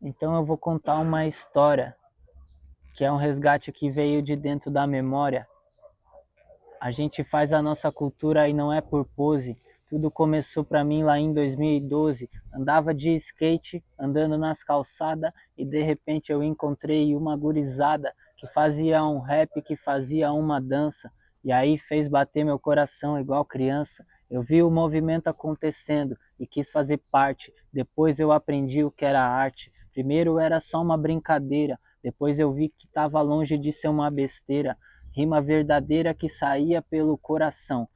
Então eu vou contar uma história, que é um resgate que veio de dentro da memória. A gente faz a nossa cultura e não é por pose. Tudo começou para mim lá em 2012. Andava de skate, andando nas calçadas, e de repente eu encontrei uma gurizada que fazia um rap, que fazia uma dança. E aí fez bater meu coração igual criança. Eu vi o movimento acontecendo e quis fazer parte. Depois eu aprendi o que era arte. Primeiro era só uma brincadeira, depois eu vi que estava longe de ser uma besteira. Rima verdadeira que saía pelo coração.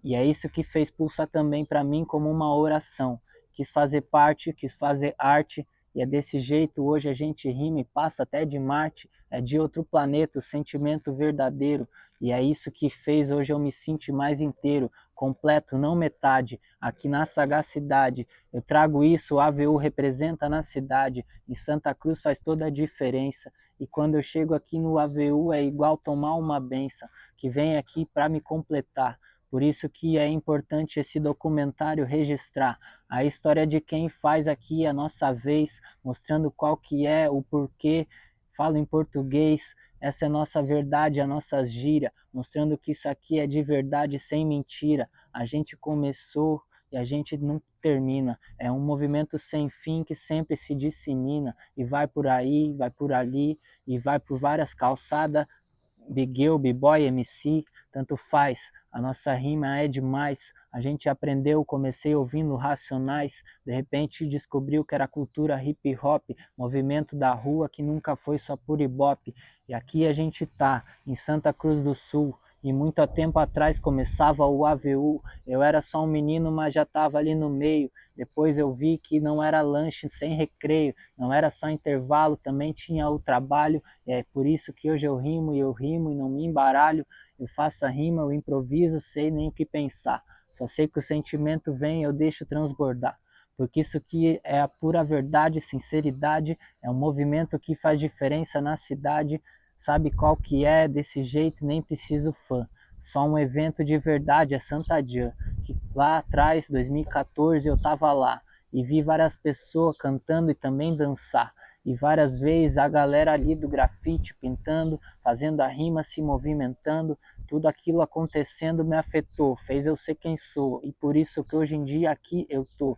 E é isso que fez pulsar também para mim como uma oração. Quis fazer parte, quis fazer arte, e é desse jeito hoje a gente rima e passa até de Marte, é de outro planeta, o sentimento verdadeiro. E é isso que fez hoje eu me sentir mais inteiro, completo, não metade, aqui na sagacidade. Eu trago isso, o AVU representa na cidade, em Santa Cruz faz toda a diferença. E quando eu chego aqui no AVU é igual tomar uma benção, que vem aqui para me completar. Por isso que é importante esse documentário registrar a história de quem faz aqui a nossa vez, mostrando qual que é o porquê, falo em português, essa é a nossa verdade, a nossa gíria, mostrando que isso aqui é de verdade, sem mentira. A gente começou e a gente não termina. É um movimento sem fim que sempre se dissemina e vai por aí, vai por ali e vai por várias calçadas. Big Girl, B-Boy, MC, tanto faz, a nossa rima é demais, a gente aprendeu, comecei ouvindo Racionais, de repente descobriu que era cultura hip hop, movimento da rua que nunca foi só por ibope, e aqui a gente tá, em Santa Cruz do Sul, e muito tempo atrás começava o AVU, eu era só um menino, mas já tava ali no meio, depois eu vi que não era lanche sem recreio, não era só intervalo, também tinha o trabalho, é por isso que hoje eu rimo e não me embaralho. Eu faço a rima, eu improviso, sei nem o que pensar. Só sei que o sentimento vem, eu deixo transbordar. Porque isso aqui é a pura verdade, sinceridade, é um movimento que faz diferença na cidade. Sabe qual que é? Desse jeito nem preciso fã. Só um evento de verdade, é Santa Jan. Que lá atrás, 2014, eu tava lá e vi várias pessoas cantando e também dançar. E várias vezes a galera ali do grafite pintando, fazendo a rima, se movimentando, tudo aquilo acontecendo me afetou, fez eu ser quem sou. E por isso que hoje em dia aqui eu tô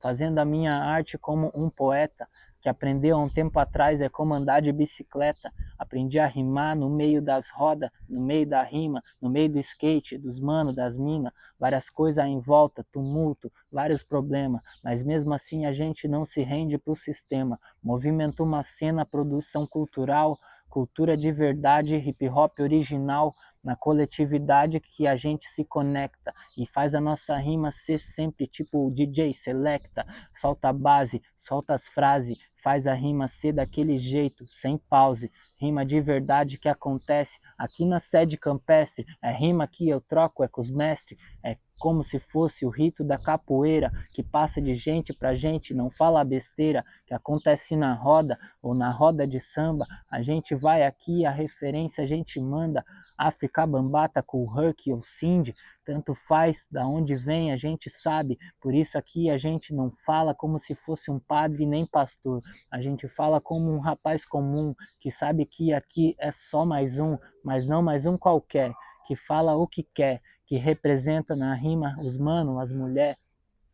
fazendo a minha arte como um poeta que aprendeu há um tempo atrás é como andar de bicicleta. Aprendi a rimar no meio das rodas, no meio da rima, no meio do skate, dos manos, das minas, várias coisas em volta, tumulto, vários problemas, mas mesmo assim a gente não se rende para o sistema. Movimenta uma cena, produção cultural, cultura de verdade, hip hop original, na coletividade que a gente se conecta e faz a nossa rima ser sempre tipo o DJ selecta, solta a base, solta as frases, faz a rima ser daquele jeito, sem pause, rima de verdade que acontece aqui na sede campestre, é rima que eu troco, é com os mestres, é como se fosse o rito da capoeira, que passa de gente pra gente, não fala besteira, que acontece na roda ou na roda de samba, a gente vai aqui, a referência a gente manda, África Bambata com o Herc ou Cindy, tanto faz, da onde vem a gente sabe, por isso aqui a gente não fala como se fosse um padre nem pastor, a gente fala como um rapaz comum, que sabe que aqui é só mais um, mas não mais um qualquer, que fala o que quer, que representa na rima os manos, as mulheres,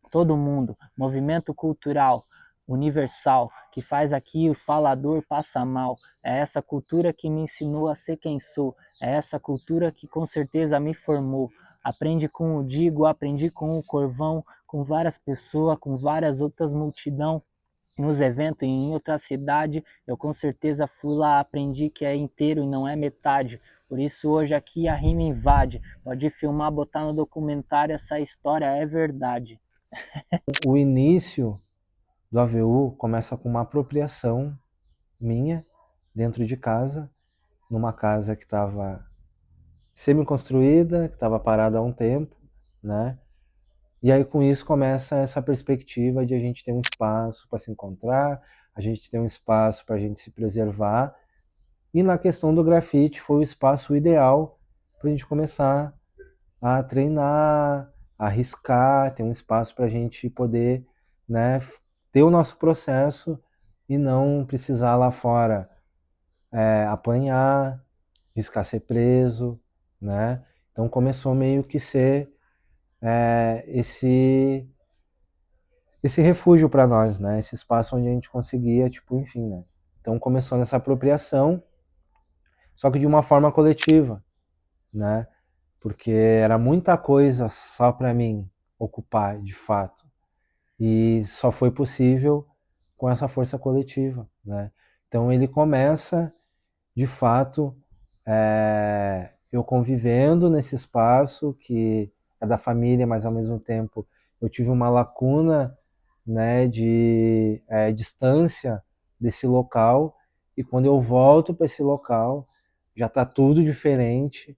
todo mundo, movimento cultural universal, que faz aqui os falador passa mal. É essa cultura que me ensinou a ser quem sou, é essa cultura que com certeza me formou. Aprendi com o Digo, aprendi com o Corvão, com várias pessoas, com várias outras multidão, nos eventos em outra cidade, eu com certeza fui lá, aprendi que é inteiro e não é metade. Por isso hoje aqui a rima invade. Pode filmar, botar no documentário, essa história é verdade. O início do AVU começa com uma apropriação minha dentro de casa, numa casa que estava semi-construída, que estava parada há um tempo, né? E aí com isso começa essa perspectiva de a gente ter um espaço para se encontrar, a gente ter um espaço para a gente se preservar. E na questão do grafite foi o espaço ideal para a gente começar a treinar, a arriscar, ter um espaço para a gente poder, né, ter o nosso processo e não precisar lá fora apanhar, riscar ser preso, né? Então começou meio que ser esse refúgio para nós, né? Esse espaço onde a gente conseguia, tipo, enfim, né? Então começou nessa apropriação, só que de uma forma coletiva, né? Porque era muita coisa só para mim ocupar, de fato. E só foi possível com essa força coletiva, né? Então ele começa, de fato, eu convivendo nesse espaço que é da família, mas ao mesmo tempo eu tive uma lacuna, né, de distância desse local, e quando eu volto para esse local já está tudo diferente,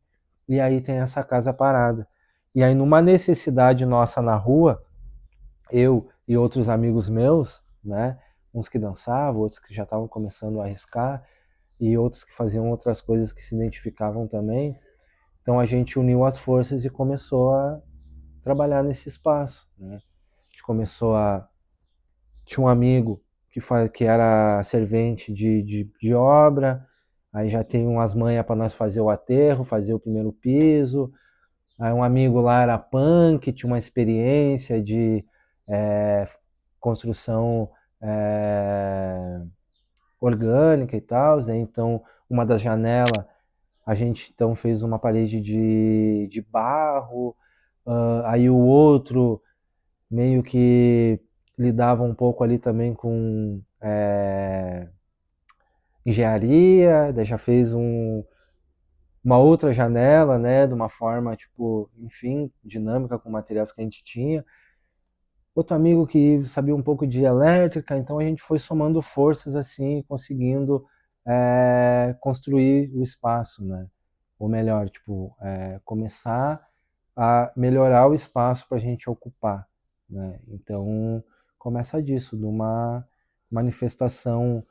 e aí tem essa casa parada. E aí numa necessidade nossa na rua, eu e outros amigos meus, né, uns que dançavam, outros que já estavam começando a arriscar, e outros que faziam outras coisas que se identificavam também. Então a gente uniu as forças e começou a trabalhar nesse espaço, né? A gente começou a... Tinha um amigo que era servente de obra, aí já tem umas manhas para nós fazer o aterro, fazer o primeiro piso. Aí um amigo lá era punk, tinha uma experiência de é, construção é, orgânica e tal, né? Então uma das janelas a gente então fez uma parede de barro, aí o outro meio que lidava um pouco ali também com engenharia, daí já fez uma outra janela, né, de uma forma, tipo, enfim, dinâmica com materiais que a gente tinha. Outro amigo que sabia um pouco de elétrica, então a gente foi somando forças assim, conseguindo construir o espaço, né? Ou melhor, tipo, começar a melhorar o espaço para a gente ocupar, né? Então começa disso, de uma manifestação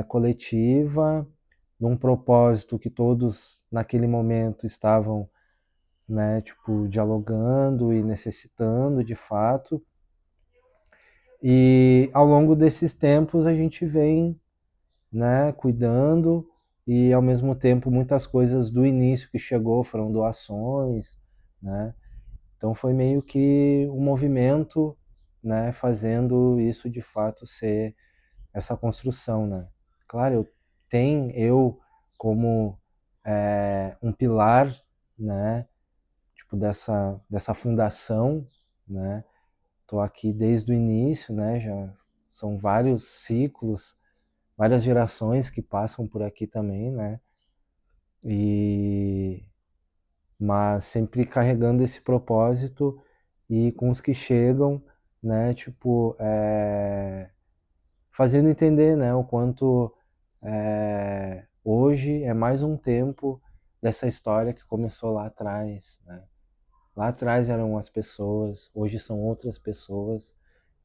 coletiva, de um propósito que todos naquele momento estavam, né, tipo, dialogando e necessitando de fato. E ao longo desses tempos a gente vem, né, cuidando, e ao mesmo tempo muitas coisas do início que chegou foram doações, né? Então foi meio que um movimento, né, fazendo isso de fato ser essa construção, né? Claro, eu como um pilar, né, tipo dessa fundação, né? Tô aqui desde o início, né? Já são vários ciclos, várias gerações que passam por aqui também, né? E mas sempre carregando esse propósito, e com os que chegam, né? Tipo, fazendo entender, né? O quanto hoje é mais um tempo dessa história que começou lá atrás, né? Lá atrás eram as pessoas, hoje são outras pessoas,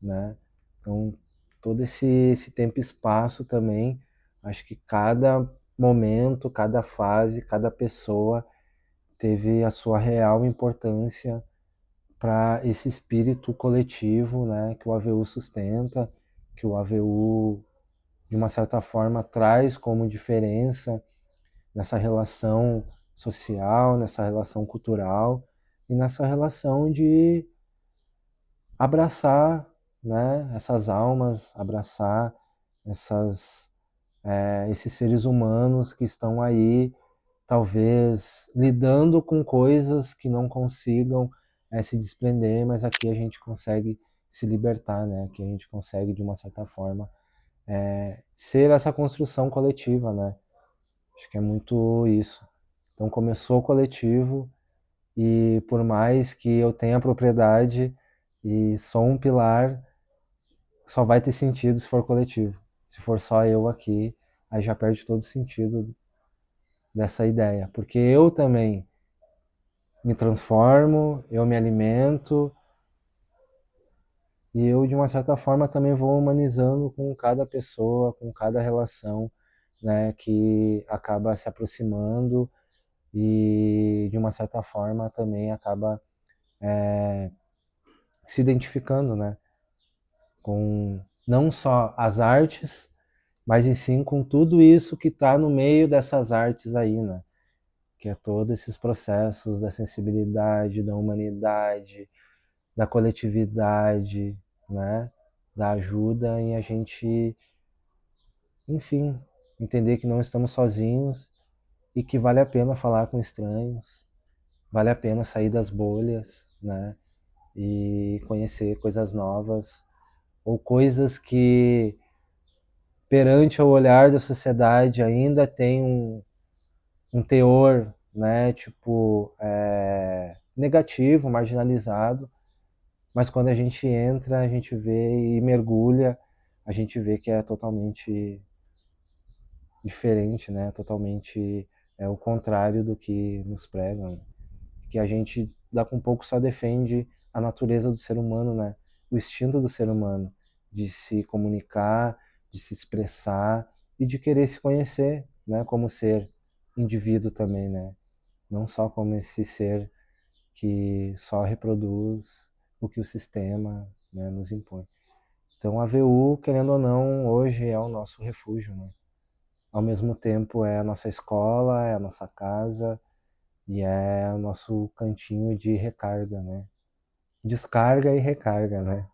né? Então, todo esse tempo e espaço também, acho que cada momento, cada fase, cada pessoa teve a sua real importância para esse espírito coletivo, né, que o AVU sustenta, que o AVU, de uma certa forma, traz como diferença nessa relação social, nessa relação cultural e nessa relação de abraçar, né, essas almas, abraçar esses seres humanos que estão aí, talvez lidando com coisas que não consigam se desprender, mas aqui a gente consegue se libertar, né? Aqui a gente consegue, de uma certa forma, ser essa construção coletiva, né? Acho que é muito isso. Então começou coletivo, e por mais que eu tenha propriedade e sou um pilar, só vai ter sentido se for coletivo. Se for só eu aqui, aí já perde todo o sentido dessa ideia. Porque eu também me transformo, eu me alimento, e eu, de uma certa forma, também vou humanizando com cada pessoa, com cada relação, né, que acaba se aproximando e, de uma certa forma, também acaba se identificando, né, com não só as artes, mas em sim com tudo isso que está no meio dessas artes aí, né? Que é todos esses processos da sensibilidade, da humanidade, da coletividade, né? Da ajuda em a gente, enfim, entender que não estamos sozinhos e que vale a pena falar com estranhos, vale a pena sair das bolhas, né? E conhecer coisas novas ou coisas que perante o olhar da sociedade ainda tem um teor, né, tipo, negativo, marginalizado, mas quando a gente entra, a gente vê e mergulha, a gente vê que é totalmente diferente, né, totalmente o contrário do que nos pregam, que a gente daqui a um pouco só defende a natureza do ser humano, né, o instinto do ser humano de se comunicar, de se expressar e de querer se conhecer, né, como ser indivíduo também, né, não só como esse ser que só reproduz o que o sistema, né, nos impõe. Então a VU, querendo ou não, hoje é o nosso refúgio, né? Ao mesmo tempo é a nossa escola, é a nossa casa e é o nosso cantinho de recarga, né? Descarga e recarga, né?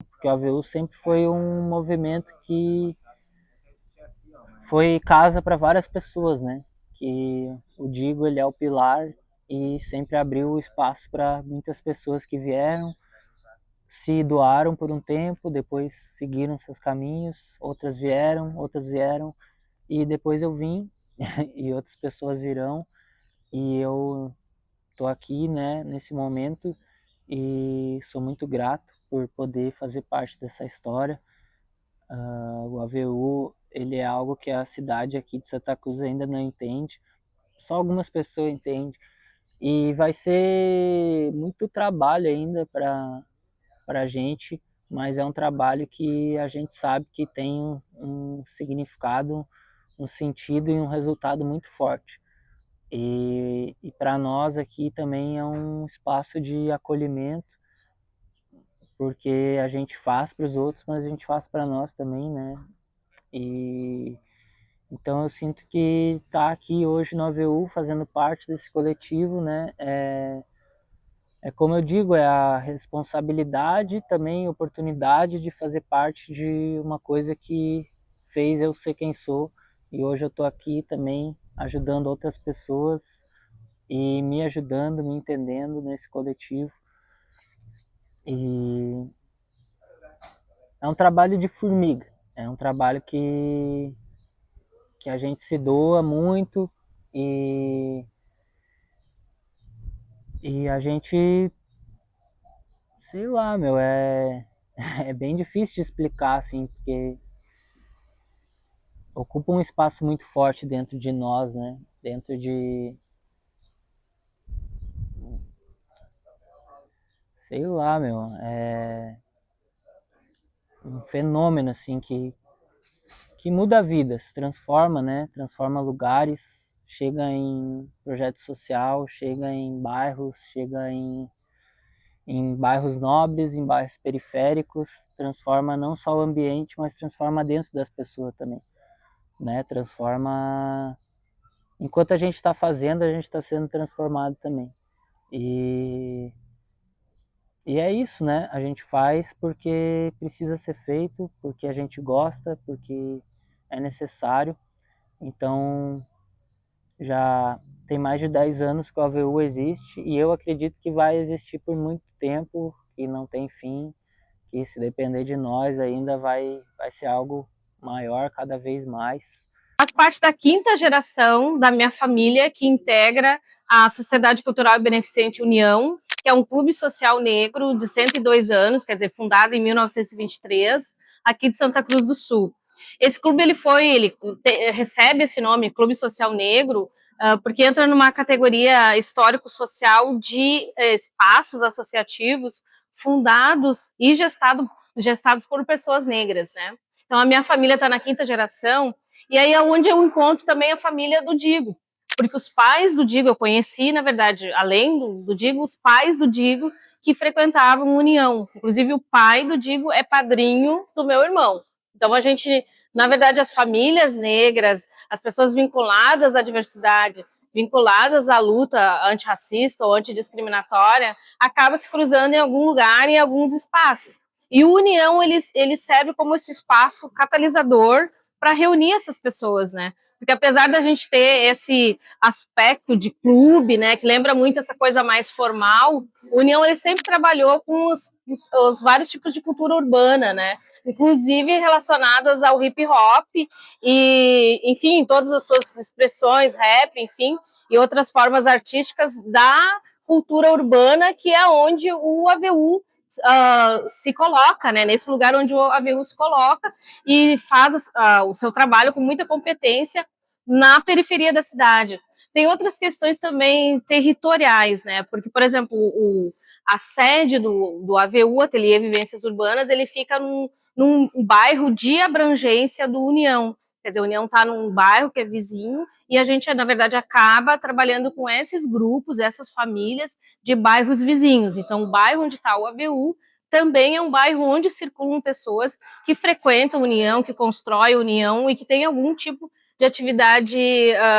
Porque o AVU sempre foi um movimento que foi casa para várias pessoas, né? Que o Digo ele é o pilar e sempre abriu espaço para muitas pessoas que vieram, se doaram por um tempo, depois seguiram seus caminhos, outras vieram e depois eu vim e outras pessoas virão e eu tô aqui, né, nesse momento e sou muito grato por poder fazer parte dessa história. O AVU ele é algo que a cidade aqui de Santa Cruz ainda não entende, só algumas pessoas entendem e vai ser muito trabalho ainda para a gente, mas é um trabalho que a gente sabe que tem um significado, um sentido e um resultado muito forte. E para nós aqui também é um espaço de acolhimento, porque a gente faz para os outros, mas a gente faz para nós também, né? E então eu sinto que estar aqui hoje no AVU, fazendo parte desse coletivo, né? É como eu digo, é a responsabilidade também, oportunidade de fazer parte de uma coisa que fez eu ser quem sou. E hoje eu estou aqui também ajudando outras pessoas e me ajudando, me entendendo nesse coletivo. E é um trabalho de formiga, é um trabalho que a gente se doa muito e, e a gente, sei lá, meu, é bem difícil de explicar, assim, porque ocupa um espaço muito forte dentro de nós, né? Dentro de, sei lá, meu, é um fenômeno, assim, que muda vidas, transforma, né? Transforma lugares, chega em projeto social, chega em bairros, chega em bairros nobres, em bairros periféricos, transforma não só o ambiente, mas transforma dentro das pessoas também, né? Transforma... Enquanto a gente está fazendo, a gente está sendo transformado também. E, e é isso, né? A gente faz porque precisa ser feito, porque a gente gosta, porque é necessário. Então, já tem mais de 10 anos que o AVU existe e eu acredito que vai existir por muito tempo, que não tem fim, que se depender de nós ainda vai ser algo maior cada vez mais. Faz parte da quinta geração da minha família que integra a Sociedade Cultural e Beneficente União, que é um clube social negro de 102 anos, quer dizer, fundado em 1923, aqui de Santa Cruz do Sul. Esse clube recebe esse nome, Clube Social Negro, porque entra numa categoria histórico-social de espaços associativos fundados e gestados por pessoas negras, né? Então a minha família está na quinta geração, e aí é onde eu encontro também a família do Digo, porque os pais do Digo eu conheci, na verdade, além do Digo, os pais do Digo, que frequentavam União. Inclusive o pai do Digo é padrinho do meu irmão. Então a gente, na verdade, as famílias negras, as pessoas vinculadas à diversidade, vinculadas à luta antirracista ou antidiscriminatória, acaba se cruzando em algum lugar, em alguns espaços. E o União, ele serve como esse espaço catalisador para reunir essas pessoas, né? Porque apesar da gente ter esse aspecto de clube, né, que lembra muito essa coisa mais formal, o União ele sempre trabalhou com os vários tipos de cultura urbana, né? Inclusive relacionadas ao hip hop e, enfim, todas as suas expressões, rap, enfim, e outras formas artísticas da cultura urbana, que é onde o AVU se coloca, né? Nesse lugar onde o AVU se coloca e faz o seu trabalho com muita competência na periferia da cidade. Tem outras questões também territoriais, né? Porque, por exemplo, a sede do AVU, Ateliê Vivências Urbanas, ele fica num bairro de abrangência do União. Quer dizer, a União está num bairro que é vizinho e a gente, na verdade, acaba trabalhando com esses grupos, essas famílias de bairros vizinhos. Então, o bairro onde está o AVU também é um bairro onde circulam pessoas que frequentam a União, que constroem a União e que tem algum tipo de atividade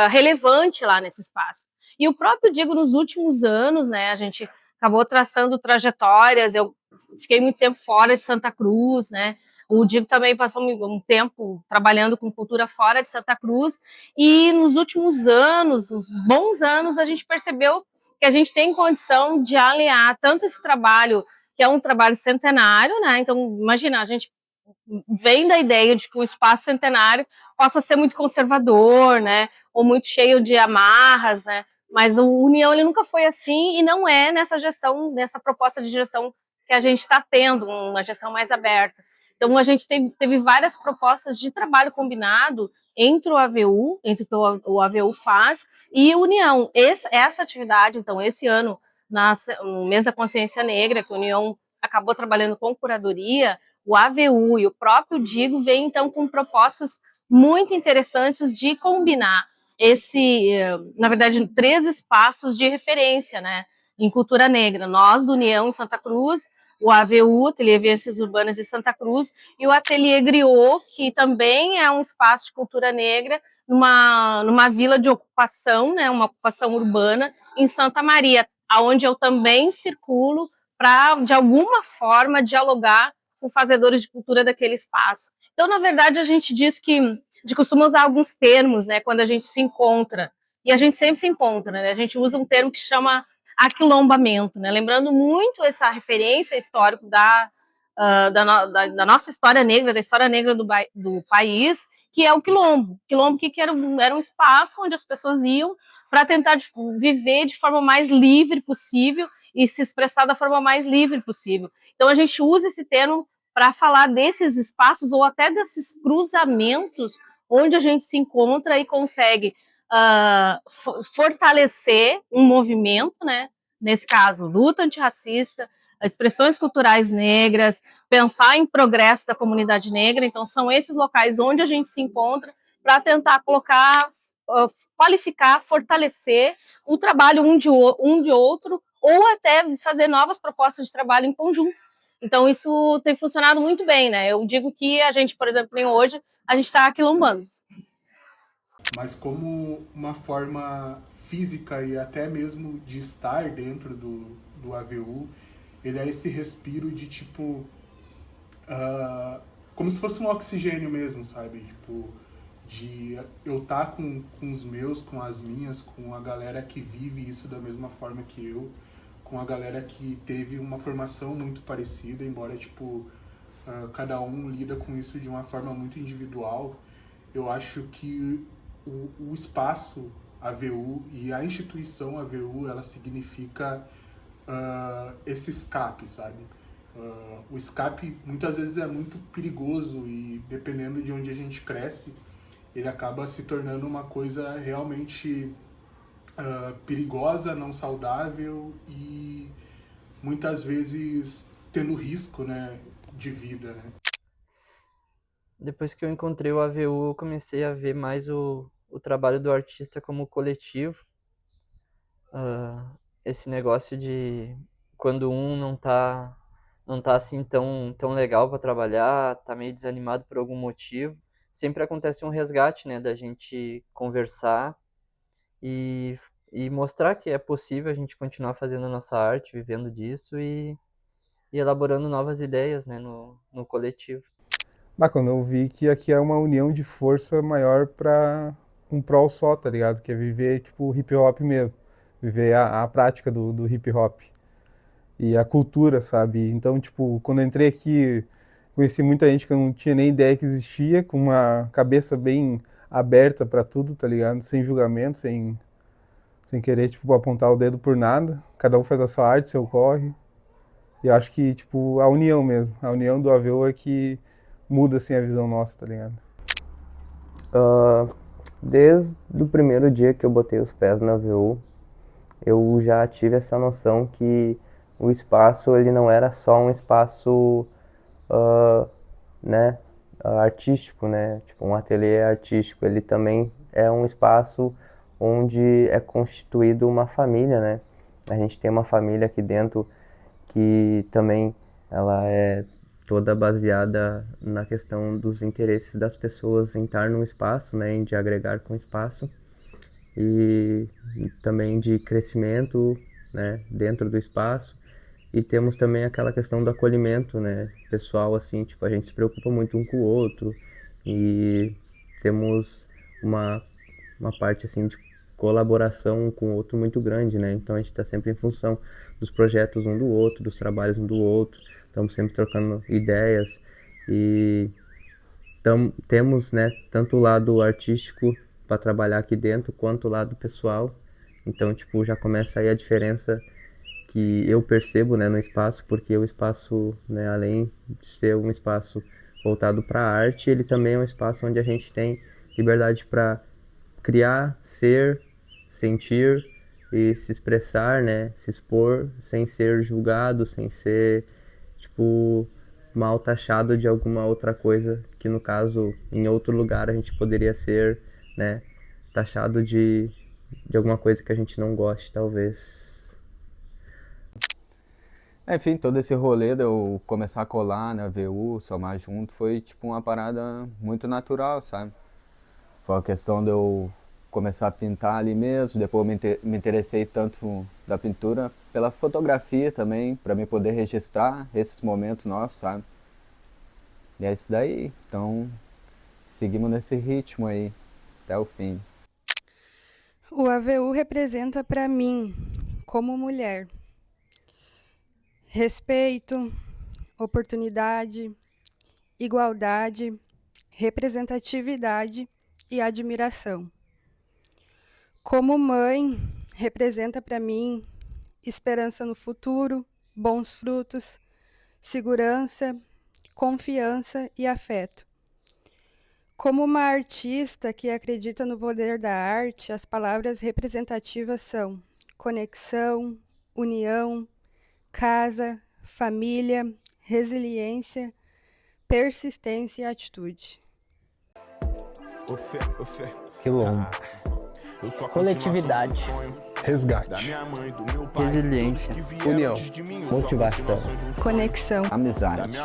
relevante lá nesse espaço. E o próprio Digo, nos últimos anos, né, a gente acabou traçando trajetórias, eu fiquei muito tempo fora de Santa Cruz, né, o Digo também passou um tempo trabalhando com cultura fora de Santa Cruz, e nos últimos anos, os bons anos, a gente percebeu que a gente tem condição de aliar tanto esse trabalho, que é um trabalho centenário, né, então imagina, a gente vem da ideia de que o espaço centenário possa ser muito conservador, né, ou muito cheio de amarras, né, mas o União ele nunca foi assim e não é nessa gestão, nessa proposta de gestão que a gente está tendo, uma gestão mais aberta. Então a gente teve várias propostas de trabalho combinado entre o AVU, entre o que o AVU faz e a União. Essa atividade, então, esse ano, no mês da consciência negra, que a União acabou trabalhando com curadoria, o AVU e o próprio Digo vêm, então, com propostas muito interessantes de combinar na verdade, 3 espaços de referência, né, em cultura negra. Nós, do União, em Santa Cruz, o AVU, Ateliê Vivências Urbanas de Santa Cruz, e o Ateliê Griot, que também é um espaço de cultura negra, numa vila de ocupação, né, uma ocupação urbana, em Santa Maria, onde eu também circulo para, de alguma forma, dialogar com fazedores de cultura daquele espaço. Então, na verdade, a gente diz que a gente costuma usar alguns termos, né, quando a gente se encontra, e a gente sempre se encontra, né, a gente usa um termo que se chama aquilombamento, né, lembrando muito essa referência histórica da nossa história negra, da história negra do país, que é o quilombo. Quilombo que era um espaço onde as pessoas iam para tentar viver de forma mais livre possível e se expressar da forma mais livre possível. Então a gente usa esse termo para falar desses espaços ou até desses cruzamentos onde a gente se encontra e consegue fortalecer um movimento, né? Nesse caso, luta antirracista, expressões culturais negras, pensar em progresso da comunidade negra. Então, são esses locais onde a gente se encontra para tentar colocar, qualificar, fortalecer o trabalho um de outro, ou até fazer novas propostas de trabalho em conjunto. Então, isso tem funcionado muito bem, né? Eu digo que a gente, por exemplo, nem hoje, a gente está aquilombando. Mas como uma forma física e até mesmo de estar dentro do AVU, ele é esse respiro de tipo... como se fosse um oxigênio mesmo, sabe? Tipo, de eu estar com os meus, com as minhas, com a galera que vive isso da mesma forma que eu, com a galera que teve uma formação muito parecida, embora, tipo, cada um lida com isso de uma forma muito individual. Eu acho que o espaço AVU e a instituição AVU, ela significa esse escape, sabe? O escape muitas vezes é muito perigoso e dependendo de onde a gente cresce, ele acaba se tornando uma coisa realmente perigosa, não saudável e muitas vezes tendo risco, né, de vida, né? Depois que eu encontrei o AVU, eu comecei a ver mais o trabalho do artista como coletivo. Esse negócio de quando um não tá assim tão legal para trabalhar, tá meio desanimado por algum motivo, sempre acontece um resgate, né, da gente conversar e mostrar que é possível a gente continuar fazendo a nossa arte, vivendo disso e elaborando novas ideias, né, no coletivo. Quando eu vi que aqui é uma união de força maior pra um prol só, tá ligado? Que é viver, tipo, hip hop mesmo. Viver a prática do hip hop. E a cultura, sabe? Então, tipo, quando eu entrei aqui, conheci muita gente que eu não tinha nem ideia que existia, com uma cabeça bem aberta pra tudo, tá ligado? Sem julgamento, sem querer, tipo, apontar o dedo por nada. Cada um faz a sua arte, seu corre. E eu acho que, tipo, a união mesmo. A união do AVU é que muda, assim, a visão nossa, tá ligado? Desde o primeiro dia que eu botei os pés na AVU, eu já tive essa noção que o espaço, ele não era só um espaço, né, artístico, né, tipo um ateliê artístico, ele também é um espaço onde é constituído uma família, né. A gente tem uma família aqui dentro que também ela é toda baseada na questão dos interesses das pessoas em estar num espaço, né, em de agregar com o espaço e também de crescimento, né, dentro do espaço. E temos também aquela questão do acolhimento, né, pessoal, assim, tipo, a gente se preocupa muito um com o outro e temos uma parte, assim, de colaboração um com o outro muito grande, né, então a gente está sempre em função dos projetos um do outro, dos trabalhos um do outro, estamos sempre trocando ideias e temos, né, tanto o lado artístico para trabalhar aqui dentro, quanto o lado pessoal, então, tipo, já começa aí a diferença que eu percebo, né, no espaço, porque o espaço, né, além de ser um espaço voltado para a arte, ele também é um espaço onde a gente tem liberdade para criar, ser, sentir e se expressar, né, se expor sem ser julgado, sem ser, tipo, mal taxado de alguma outra coisa que, no caso, em outro lugar a gente poderia ser, né, taxado de alguma coisa que a gente não goste, talvez. Enfim, todo esse rolê de eu começar a colar na VU, somar junto, foi tipo uma parada muito natural, sabe? Foi uma questão de eu começar a pintar ali mesmo, depois me interessei tanto da pintura pela fotografia também, para me poder registrar esses momentos nossos, sabe? E é isso daí, então seguimos nesse ritmo aí, até o fim. O AVU representa para mim, como mulher, respeito, oportunidade, igualdade, representatividade e admiração. Como mãe, representa para mim esperança no futuro, bons frutos, segurança, confiança e afeto. Como uma artista que acredita no poder da arte, as palavras representativas são conexão, união, casa, família, resiliência, persistência e atitude. Quilombo. Coletividade, Resgate. Resiliência. União, motivação, Conexão. Amizade.